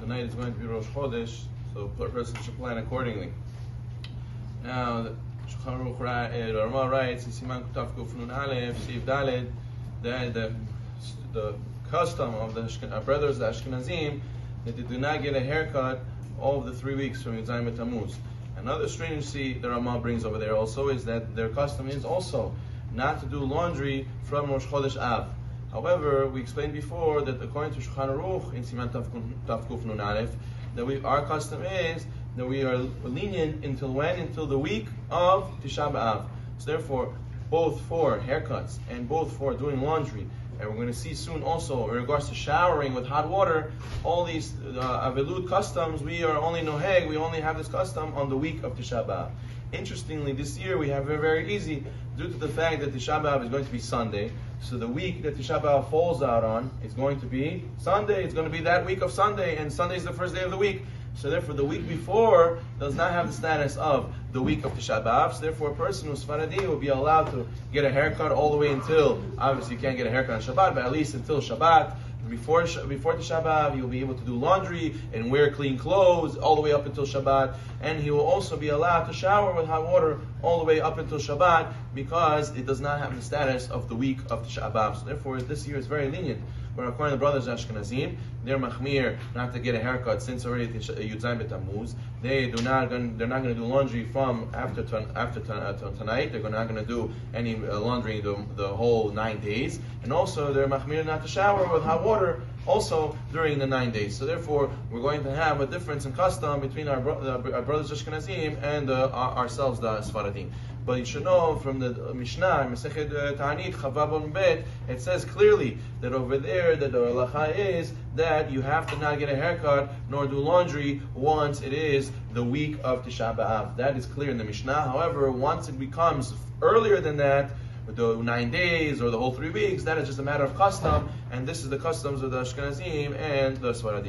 Tonight is going to be Rosh Chodesh, so a person should plan accordingly. Now, the Rama writes in Siman Kutav Kuf Nun Aleph, Siv Daled, that the custom of our brothers, the Ashkenazim, that they do not get a haircut all of the 3 weeks from Yud Tammuz. Another strange thing the Rama brings over there also is that their custom is also not to do laundry from Rosh Chodesh Ab. However, we explained before that according to Shulchan Aruch in Siman Tav Kuf Nun Aleph, that our custom is that we are lenient until when? Until the week of Tisha B'Av. So therefore, both for haircuts and both for doing laundry, and we're going to see soon also in regards to showering with hot water, all these Avelud customs, we are only noheg, we only have this custom on the week of Tisha B'Av. Interestingly, this year we have it very easy due to the fact that Tisha B'Av is going to be Sunday. So the week that Tisha B'Av falls out on is going to be Sunday. It's going to be that week of Sunday, and Sunday is the first day of the week. So therefore, the week before does not have the status of the week of Tisha B'Av. So therefore, a person who's Sephardi will be allowed to get a haircut all the way until, obviously you can't get a haircut on Shabbat, but at least until Shabbat. Before Tisha B'Av, he will be able to do laundry and wear clean clothes all the way up until Shabbat, and he will also be allowed to shower with hot water all the way up until Shabbat, because it does not have the status of the week of Tisha B'Av. So therefore, this year is very lenient. But according to the brothers Ashkenazim, they're machmir not to get a haircut since already Yud Tammuz. They're not going to do laundry from after tonight. They're not going to do any laundry the whole 9 days, and also they're machmir not to shower with hot water also during the 9 days. So therefore, we're going to have a difference in custom between our brothers Ashkenazim and ourselves, the Sephardim. But you should know from the Mishnah, Masechet Ta'anit, Chavabon Bet, it says clearly that over there that the halacha is that you have to not get a haircut nor do laundry once it is the week of Tisha B'Av. That is clear in the Mishnah. However, once it becomes earlier than that, the 9 days or the whole 3 weeks, that is just a matter of custom, and this is the customs of the Ashkenazim and the Sephardim.